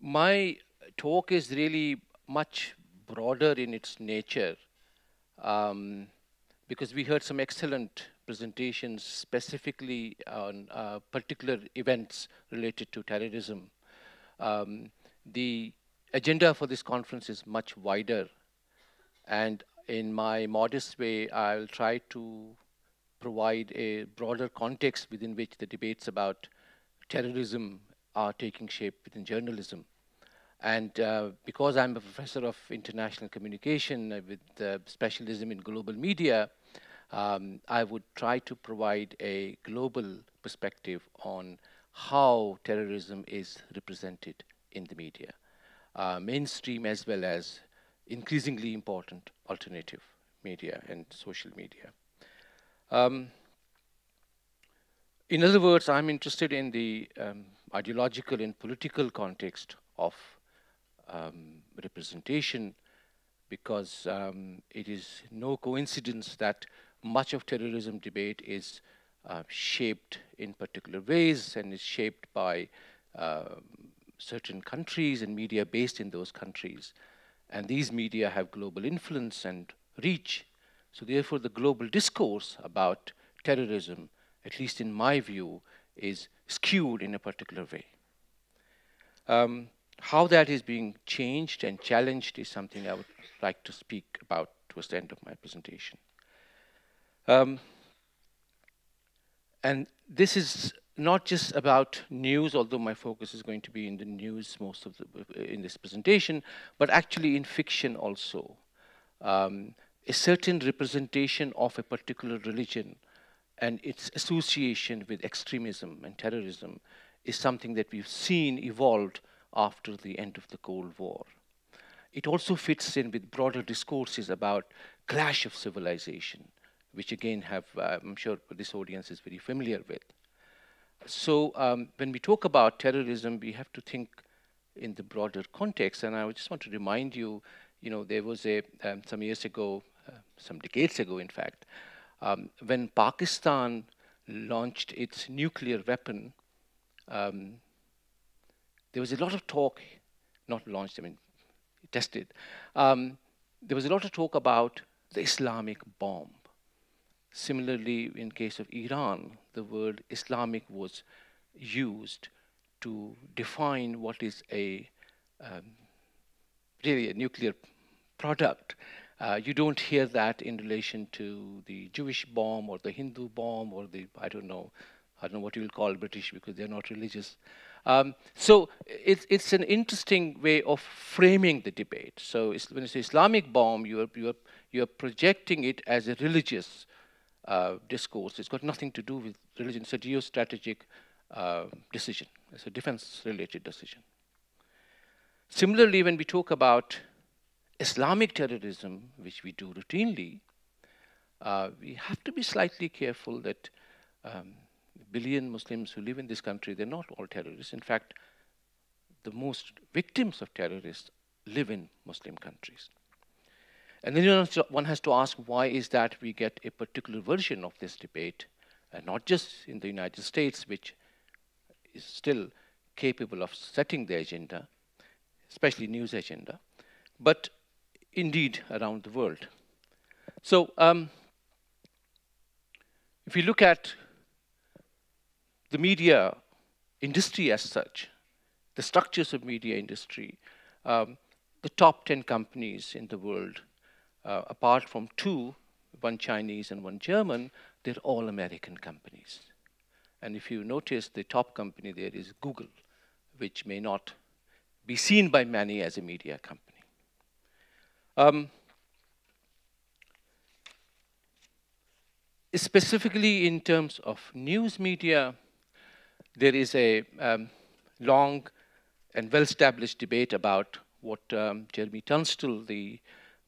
My talk is really much broader in its nature, um, because we heard some excellent presentations specifically on particular events related to terrorism. Um, the agenda for this conference is much wider, and in my modest way, I'll try to provide a broader context within which the debates about terrorism are taking shape within journalism. And because I'm a professor of international communication with specialism in global media, I would try to provide a global perspective on how terrorism is represented in the media, mainstream as well as increasingly important alternative media and social media. Um, in other words, I'm interested in the ideological and political context of representation, because it is no coincidence that much of terrorism debate is shaped in particular ways and is shaped by uh, certain countries and media based in those countries. And these media have global influence and reach. So therefore, the global discourse about terrorism, at least in my view, is skewed in a particular way. How that is being changed and challenged is something I would like to speak about towards the end of my presentation. Um, and this is not just about news, although my focus is going to be in the news most of in this presentation, but actually in fiction also. A certain representation of a particular religion and its association with extremism and terrorism is something that we've seen evolved after the end of the Cold War. It also fits in with broader discourses about clash of civilization, which again I'm sure this audience is very familiar with. So when we talk about terrorism, we have to think in the broader context. And I just want to remind you, there was some years ago, some decades ago, in fact, when Pakistan launched its nuclear weapon, there was a lot of talk, not launched, I mean, tested. There was a lot of talk about the Islamic bomb. Similarly, in case of Iran, the word Islamic was used to define what is really a nuclear product. You don't hear that in relation to the Jewish bomb or the Hindu bomb or the, I don't know what you will call British because they're not religious. So it's an interesting way of framing the debate. So when you say Islamic bomb, you're projecting it as a religious discourse. It's got nothing to do with religion. It's a geostrategic decision. It's a defense-related decision. Similarly, when we talk about Islamic terrorism, which we do routinely, we have to be slightly careful that billion Muslims who live in this country, they're not all terrorists. In fact, the most victims of terrorists live in Muslim countries. And then one has to ask, why is that we get a particular version of this debate, not just in the United States, which is still capable of setting the agenda, especially news agenda, but indeed around the world. So if you look at the media industry as such, the structures of media industry, the top 10 companies in the world, apart from two, one Chinese and one German, they're all American companies. And if you notice, the top company there is Google, which may not be seen by many as a media company. Specifically in terms of news media, there is a long and well-established debate about what Jeremy Tunstall, the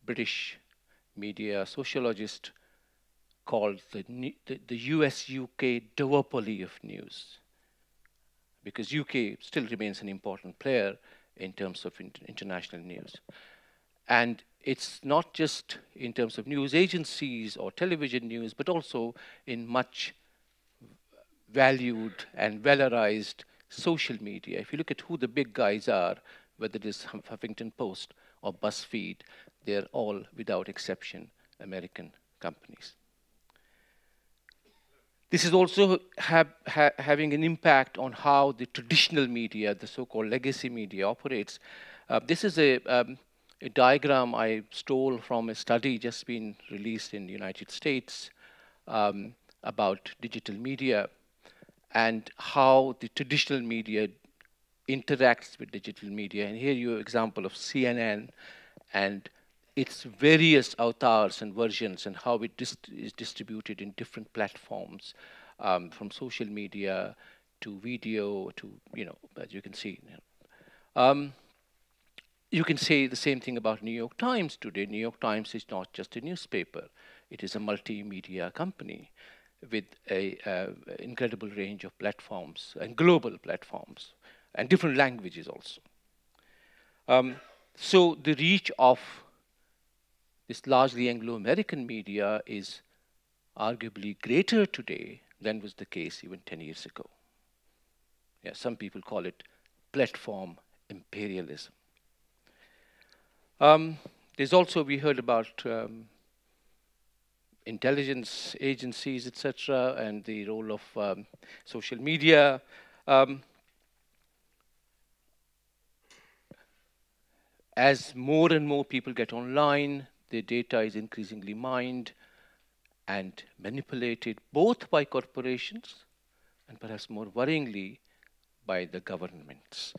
British media sociologist, called the US-UK duopoly of news, because UK still remains an important player in terms of international news. And it's not just in terms of news agencies or television news, but also in much valued and valorized social media. If you look at who the big guys are, whether it is Huffington Post or BuzzFeed, they're all, without exception, American companies. This is also having an impact on how the traditional media, the so-called legacy media, operates. This is a diagram I stole from a study just been released in the United States about digital media and how the traditional media interacts with digital media. And here you have an example of CNN and its various avatars and versions and how it is distributed in different platforms, from social media to video to, as you can see. You can say the same thing about New York Times today. New York Times is not just a newspaper. It is a multimedia company with an incredible range of platforms and global platforms and different languages also. So the reach of this largely Anglo-American media is arguably greater today than was the case even 10 years ago. Yeah, some people call it platform imperialism. There's also, we heard about intelligence agencies, etc., and the role of social media. As more and more people get online, their data is increasingly mined and manipulated both by corporations and perhaps more worryingly by the governments.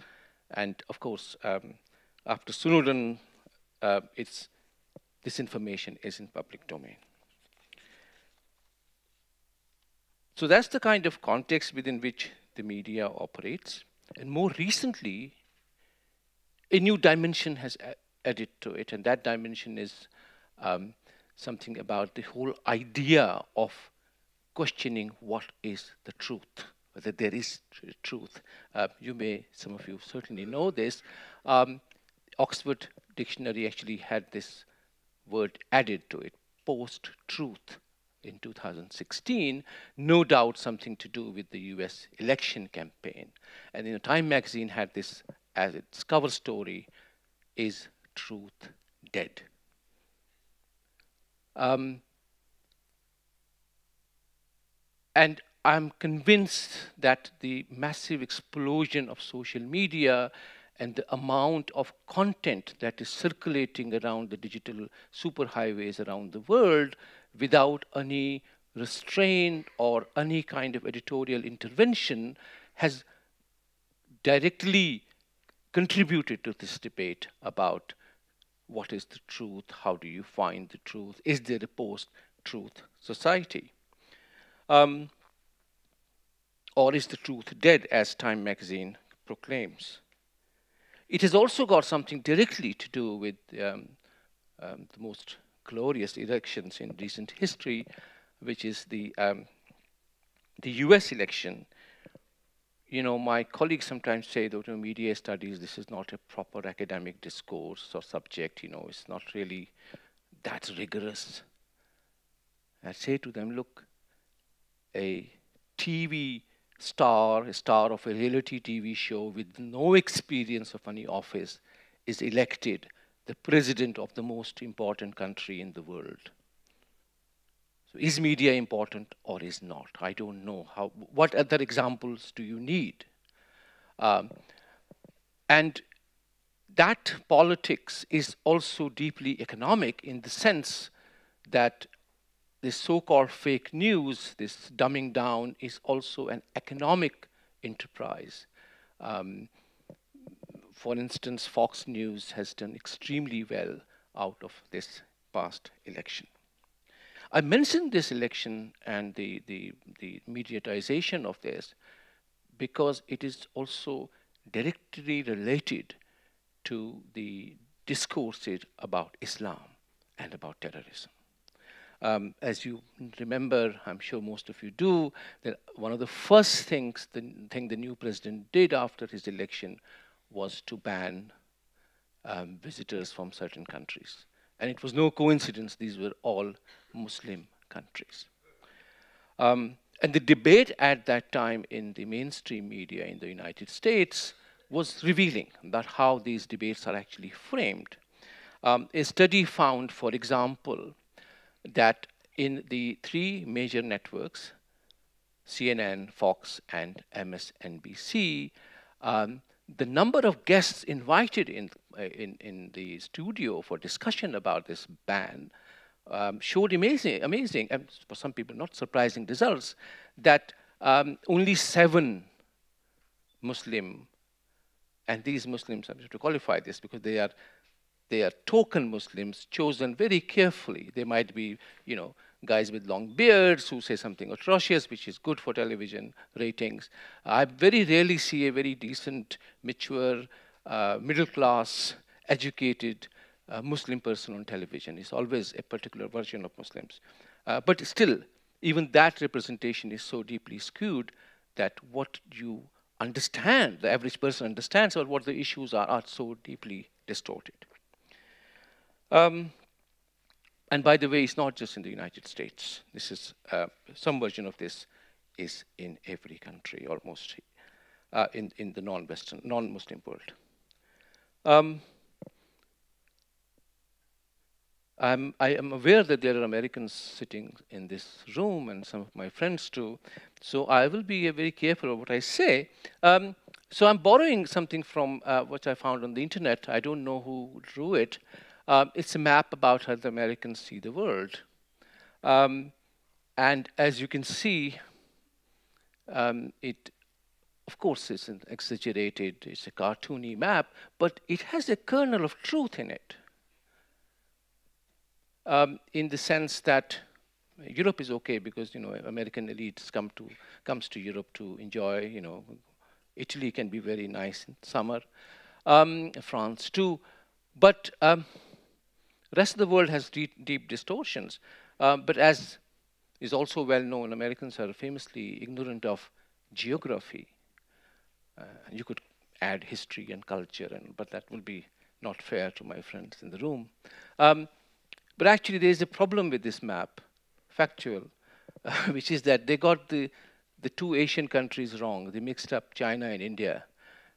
And of course, after Snowden, this information is in public domain. So that's the kind of context within which the media operates. And more recently, a new dimension has added to it, and that dimension is something about the whole idea of questioning what is the truth, whether there is truth. Some of you certainly know this. Oxford Dictionary actually had this word added to it, post-truth, in 2016, no doubt something to do with the US election campaign. And Time magazine had this as its cover story, Is Truth Dead? And I'm convinced that the massive explosion of social media and the amount of content that is circulating around the digital superhighways around the world without any restraint or any kind of editorial intervention has directly contributed to this debate about what is the truth, how do you find the truth, is there a post-truth society? Or is the truth dead, as Time magazine proclaims? It has also got something directly to do with the most glorious elections in recent history, which is the US election. My colleagues sometimes say that in media studies, this is not a proper academic discourse or subject, it's not really that rigorous. I say to them, look, a TV star, a star of a reality TV show with no experience of any office is elected the president of the most important country in the world. So is media important or is not? I don't know. What other examples do you need? And that politics is also deeply economic in the sense that this so-called fake news, this dumbing down, is also an economic enterprise. For instance, Fox News has done extremely well out of this past election. I mentioned this election and the mediatization of this because it is also directly related to the discourses about Islam and about terrorism. As you remember, I'm sure most of you do, that one of the first things the new president did after his election was to ban visitors from certain countries. And it was no coincidence, these were all Muslim countries. And the debate at that time in the mainstream media in the United States was revealing about how these debates are actually framed. A study found, for example, that in the three major networks, CNN, Fox, and MSNBC, the number of guests invited in the studio for discussion about this ban showed amazing, and for some people not surprising results, that only 7 Muslim, and these Muslims, I have to qualify this because they are token Muslims chosen very carefully. They might be, guys with long beards who say something atrocious, which is good for television ratings. I very rarely see a very decent, mature, middle-class, educated Muslim person on television. It's always a particular version of Muslims. But still, even that representation is so deeply skewed that what you understand, the average person understands, or what the issues are so deeply distorted. And by the way, it's not just in the United States. This is some version of this is in every country, almost, in the non-Western, non-Muslim world. I am aware that there are Americans sitting in this room, and some of my friends too. So I will be very careful of what I say. So I'm borrowing something from what I found on the internet. I don't know who drew it. It's a map about how the Americans see the world. And as you can see, it, of course, is an exaggerated, it's a cartoony map, but it has a kernel of truth in it. In the sense that Europe is okay because, American elites comes to Europe to enjoy, Italy can be very nice in summer, France too, but rest of the world has deep distortions. But as is also well known, Americans are famously ignorant of geography. You could add history and culture, but that will be not fair to my friends in the room. But actually, there is a problem with this map, factual, which is that they got the 2 Asian countries wrong. They mixed up China and India,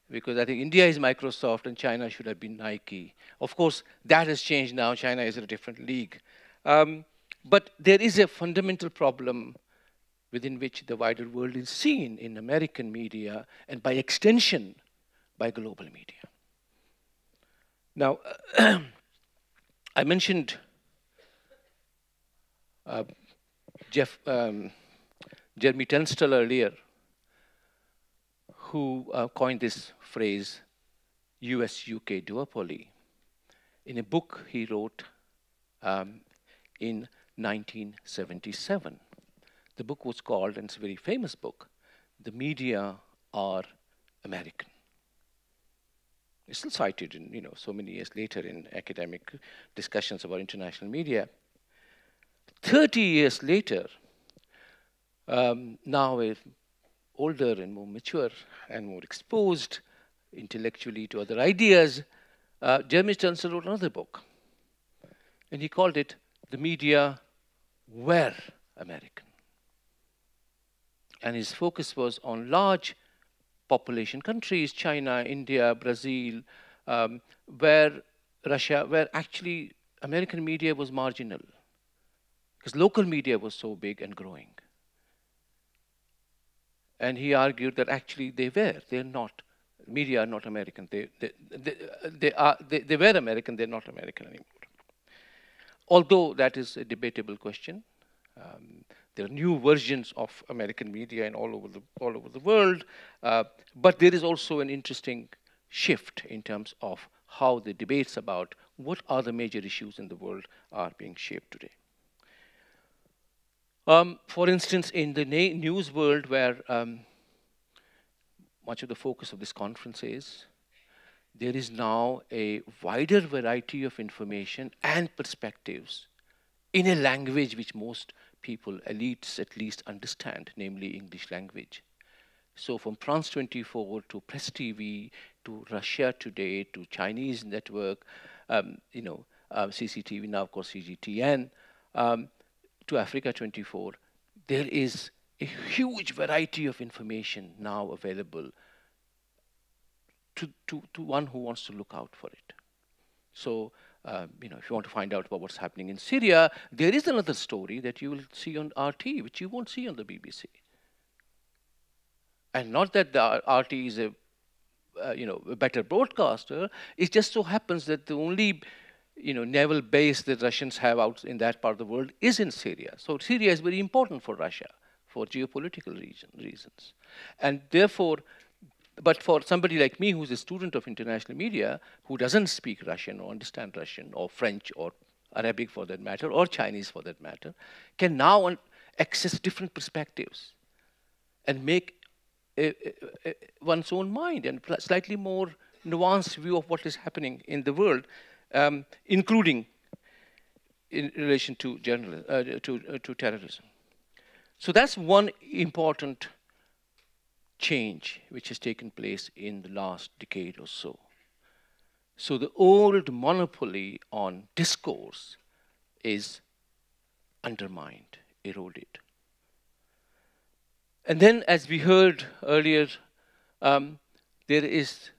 because I think India is Microsoft and China should have been Nike. Of course, that has changed now. China is in a different league. But there is a fundamental problem within which the wider world is seen in American media, and by extension, by global media. Now, I mentioned Jeremy Tunstall earlier, who coined this phrase, US-UK duopoly, in a book he wrote in 1977. The book was called, and it's a very famous book, The Media Are American. It's still cited in, so many years later in academic discussions about international media. 30 years later, now a older and more mature and more exposed intellectually to other ideas, Jeremy Tunstall wrote another book. And he called it The Media Were American. And his focus was on large population countries, China, India, Brazil, where actually American media was marginal, because local media was so big and growing. And he argued that actually they're not, media are not American. They were American, they're not American anymore. Although that is a debatable question. There are new versions of American media all over the world, but there is also an interesting shift in terms of how the debates about what are the major issues in the world are being shaped today. For instance, in the news world, where much of the focus of this conference is, there is now a wider variety of information and perspectives in a language which most people, elites at least, understand, namely English language. So from France 24 to Press TV to Russia Today to Chinese network, CCTV, now of course CGTN, to Africa 24, there is a huge variety of information now available to one who wants to look out for it. So, if you want to find out about what's happening in Syria, there is another story that you will see on RT, which you won't see on the BBC. And not that the RT is a better broadcaster. It just so happens that the only naval base that Russians have out in that part of the world is in Syria. So Syria is very important for Russia for geopolitical reasons. And therefore, but for somebody like me who's a student of international media, who doesn't speak Russian or understand Russian or French or Arabic for that matter, or Chinese for that matter, can now access different perspectives and make one's own mind and slightly more nuanced view of what is happening in the world, including in relation to terrorism. So that's one important change which has taken place in the last decade or so. So the old monopoly on discourse is undermined, eroded. And then, as we heard earlier, there is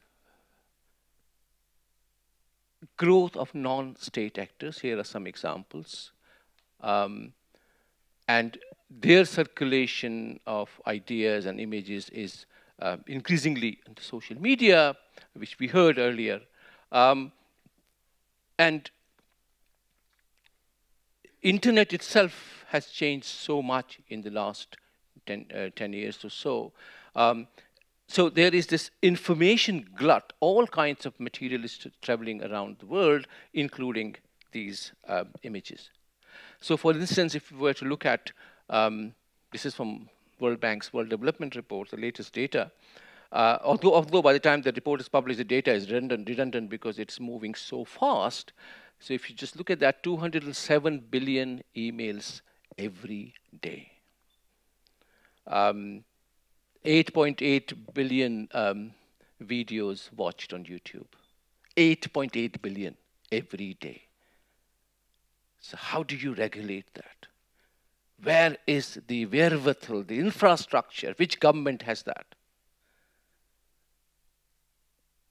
growth of non-state actors. Here are some examples. And their circulation of ideas and images is increasingly on social media, which we heard earlier. And internet itself has changed so much in the last 10 years or so. So there is this information glut, all kinds of material is traveling around the world, including these images. So for instance, if we were to look at, this is from World Bank's World Development Report, the latest data, although by the time the report is published, the data is redundant because it's moving so fast. So if you just look at that, 207 billion emails every day. 8.8 billion videos watched on YouTube. 8.8 billion every day. So how do you regulate that? Where is the wherewithal, the infrastructure? Which government has that?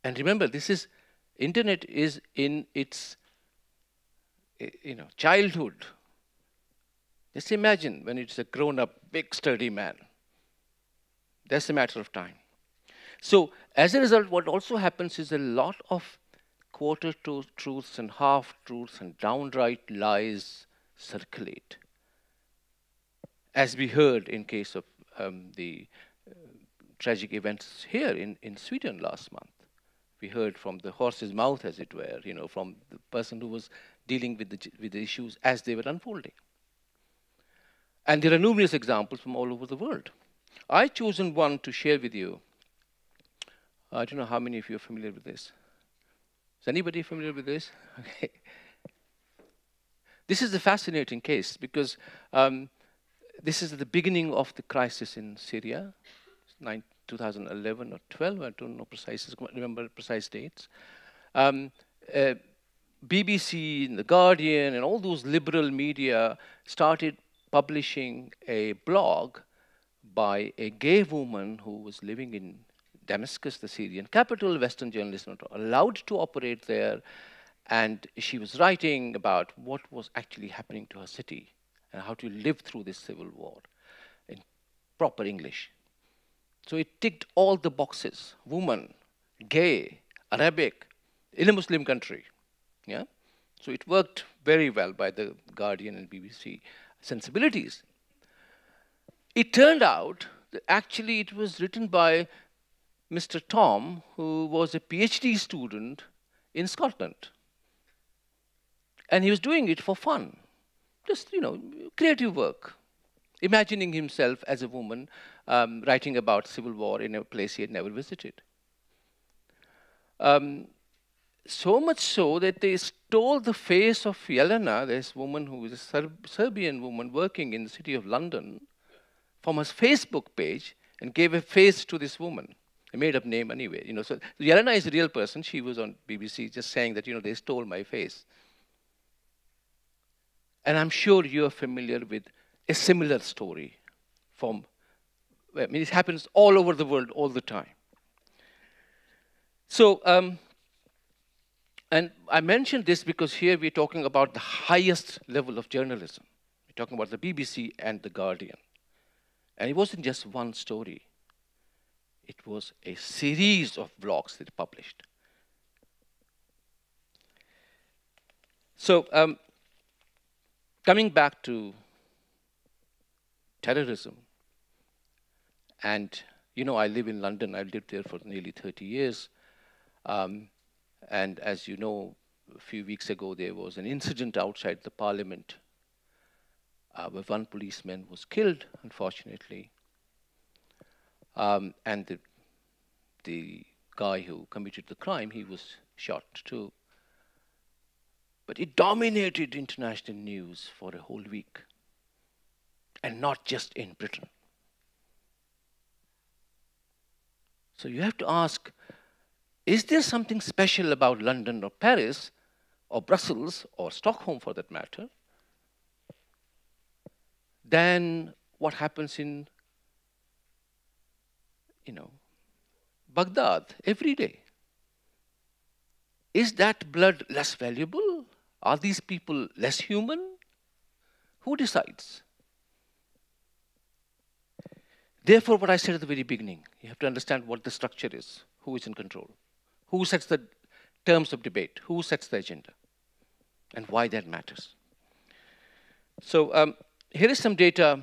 And remember, internet is in its childhood. Just imagine when it's a grown-up, big, sturdy man. That's a matter of time. So as a result, what also happens is a lot of quarter truths and half-truths and downright lies circulate. As we heard in case of the tragic events here in Sweden last month. We heard from the horse's mouth, as it were, from the person who was dealing with the issues as they were unfolding. And there are numerous examples from all over the world. I've chosen one to share with you. I don't know how many of you are familiar with this. Is anybody familiar with this? Okay. This is a fascinating case because this is the beginning of the crisis in Syria, 2011 or 12. I don't know remember precise dates. BBC and The Guardian and all those liberal media started publishing a blog by a gay woman who was living in Damascus, the Syrian capital. Western journalists were not allowed to operate there. And she was writing about what was actually happening to her city and how to live through this civil war in proper English. So it ticked all the boxes: woman, gay, Arabic, in a Muslim country. Yeah? So it worked very well by the Guardian and BBC sensibilities. It turned out that actually it was written by Mr. Tom, who was a PhD student in Scotland. And he was doing it for fun. Just, creative work. Imagining himself as a woman writing about civil war in a place he had never visited. So much so that they stole the face of Jelena, this woman who is a Serbian woman working in the city of London, from her Facebook page and gave a face to this woman. A made-up name anyway. So Jelena is a real person. She was on BBC just saying that, they stole my face. And I'm sure you're familiar with a similar story it happens all over the world all the time. So, and I mentioned this because here we're talking about the highest level of journalism. We're talking about the BBC and the Guardian. And it wasn't just one story. It was a series of blogs that published. So, coming back to terrorism, and I live in London. I've lived there for nearly 30 years. And as you know, a few weeks ago, there was an incident outside the parliament where one policeman was killed, unfortunately. And the guy who committed the crime, he was shot too. But it dominated international news for a whole week, and not just in Britain. So you have to ask, is there something special about London or Paris or Brussels or Stockholm for that matter than what happens in, Baghdad every day? Is that blood less valuable? Are these people less human? Who decides? Therefore, what I said at the very beginning, you have to understand what the structure is, who is in control, who sets the terms of debate, who sets the agenda, and why that matters. So here is some data,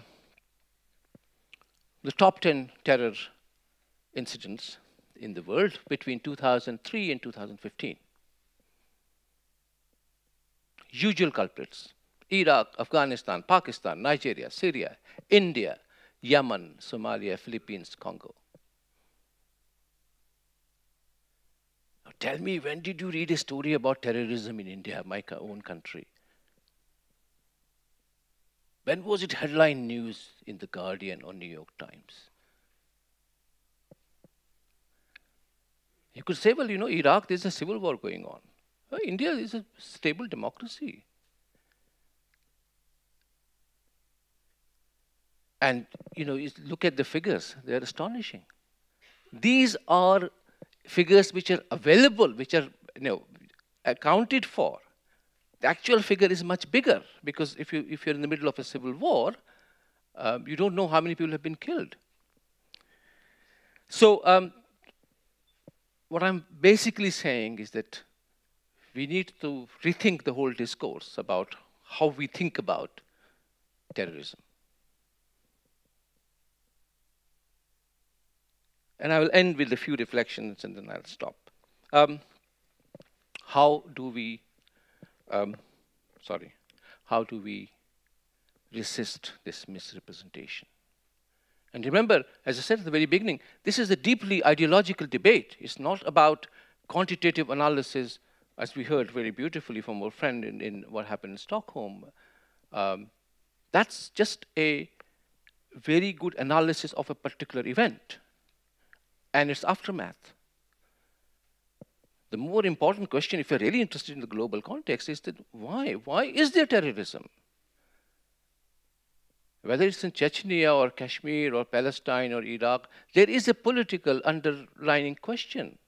the top 10 terror incidents in the world between 2003 and 2015. Usual culprits: Iraq, Afghanistan, Pakistan, Nigeria, Syria, India, Yemen, Somalia, Philippines, Congo. Now tell me, when did you read a story about terrorism in India, my own country? When was it headline news in The Guardian or New York Times? You could say, well, Iraq, there's a civil war going on. India is a stable democracy. And, you look at the figures, they're astonishing. These are figures which are available, which are, accounted for. The actual figure is much bigger, because if you're in the middle of a civil war, you don't know how many people have been killed. So what I'm basically saying is that we need to rethink the whole discourse about how we think about terrorism. And I will end with a few reflections, and then I'll stop. How do we resist this misrepresentation? And remember, as I said at the very beginning, this is a deeply ideological debate. It's not about quantitative analysis, as we heard very beautifully from our friend in what happened in Stockholm. That's just a very good analysis of a particular event and its aftermath. The more important question, if you're really interested in the global context, is that why? Why is there terrorism? Whether it's in Chechnya or Kashmir or Palestine or Iraq, there is a political underlying question.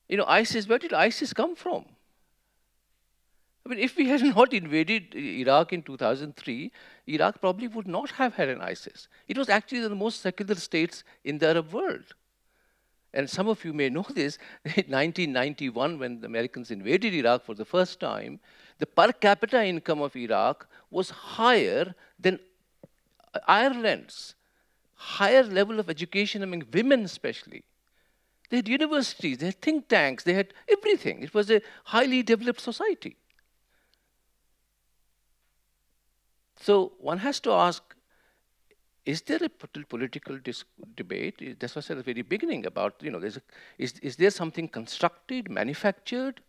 ISIS, where did ISIS come from? I mean, if we had not invaded Iraq in 2003, Iraq probably would not have had an ISIS. It was actually one of the most secular states in the Arab world. And some of you may know this, in 1991, when the Americans invaded Iraq for the first time, the per capita income of Iraq was higher than Ireland's, higher level of education among women especially. They had universities, they had think tanks, they had everything. It was a highly developed society. So one has to ask, is there a political debate? That's what I said at the very beginning about, is there something constructed, manufactured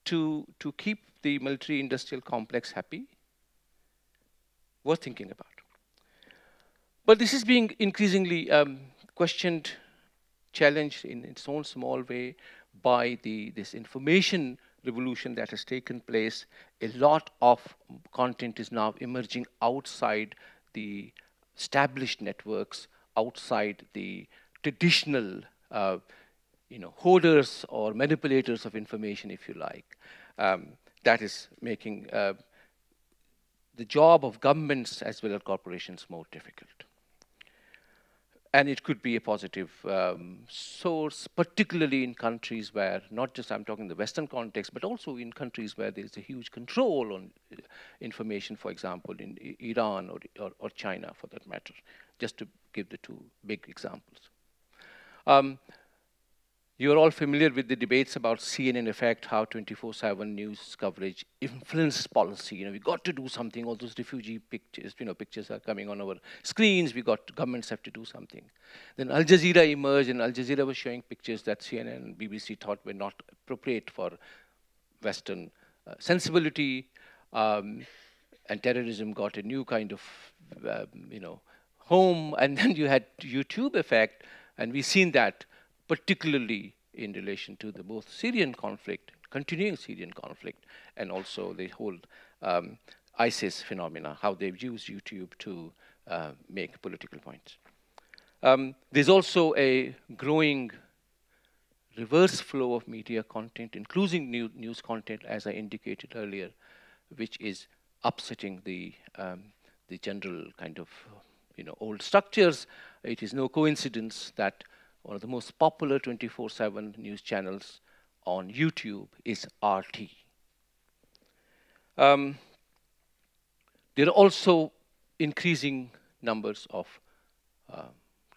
to keep the military-industrial complex happy? Worth thinking about. But this is being increasingly questioned, challenged in its own small way by this information revolution that has taken place. A lot of content is now emerging outside the established networks, outside the traditional hoarders or manipulators of information, if you like. That is making the job of governments as well as corporations more difficult. And it could be a positive source, particularly in countries where, not just I'm talking the Western context, but also in countries where there's a huge control on information, for example, in Iran or China, for that matter, just to give the two big examples. You're all familiar with the debates about CNN effect, how 24/7 news coverage influences policy. We got to do something. All those refugee pictures, pictures are coming on our screens. Governments have to do something. Then Al Jazeera emerged, and Al Jazeera was showing pictures that CNN and BBC thought were not appropriate for Western sensibility, and terrorism got a new kind of, home. And then you had YouTube effect, and we've seen that, particularly in relation to the both Syrian conflict, continuing Syrian conflict, and also the whole ISIS phenomena, how they've used YouTube to make political points. There's also a growing reverse flow of media content, including news content, as I indicated earlier, which is upsetting the general kind of old structures. It is no coincidence that one of the most popular 24/7 news channels on YouTube is RT. There are also increasing numbers of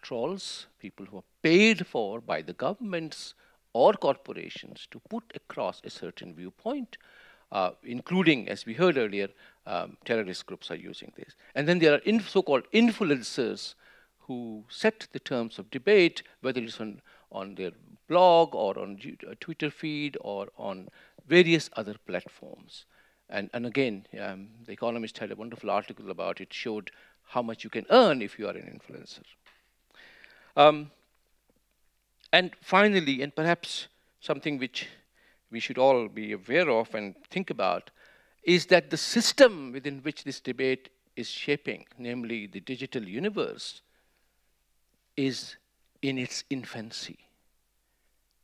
trolls, people who are paid for by the governments or corporations to put across a certain viewpoint, including, as we heard earlier, terrorist groups are using this. And then there are so-called influencers who set the terms of debate, whether it's on their blog or on a Twitter feed or on various other platforms. And again, The Economist had a wonderful article about it, showed how much you can earn if you are an influencer. And finally, and perhaps something which we should all be aware of and think about, is that the system within which this debate is shaping, namely the digital universe, is in its infancy.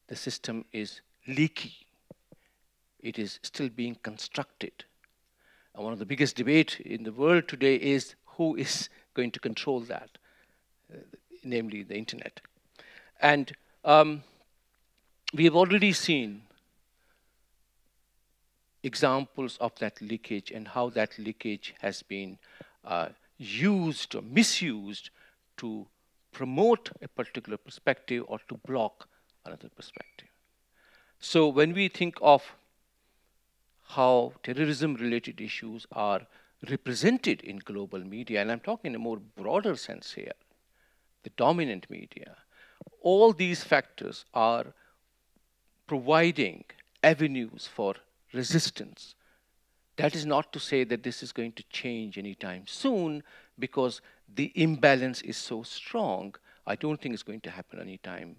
The system is leaky. It is still being constructed. And one of the biggest debates in the world today is who is going to control that, namely the internet. And we have already seen examples of that leakage and how that leakage has been used or misused to promote a particular perspective or to block another perspective. So when we think of how terrorism-related issues are represented in global media, and I'm talking in a more broader sense here, the dominant media, all these factors are providing avenues for resistance. That is not to say that this is going to change anytime soon, because the imbalance is so strong. I don't think it's going to happen anytime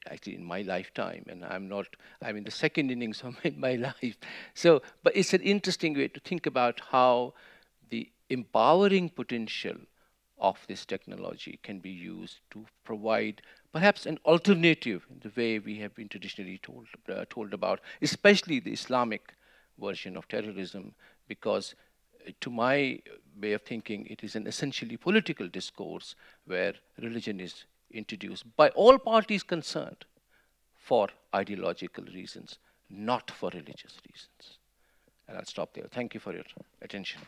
actually in my lifetime, and I'm in the second innings of my life. So, but it's an interesting way to think about how the empowering potential of this technology can be used to provide perhaps an alternative in the way we have been traditionally told about, especially the Islamic version of terrorism, because to my way of thinking, it is an essentially political discourse where religion is introduced by all parties concerned for ideological reasons, not for religious reasons. And I'll stop there. Thank you for your attention.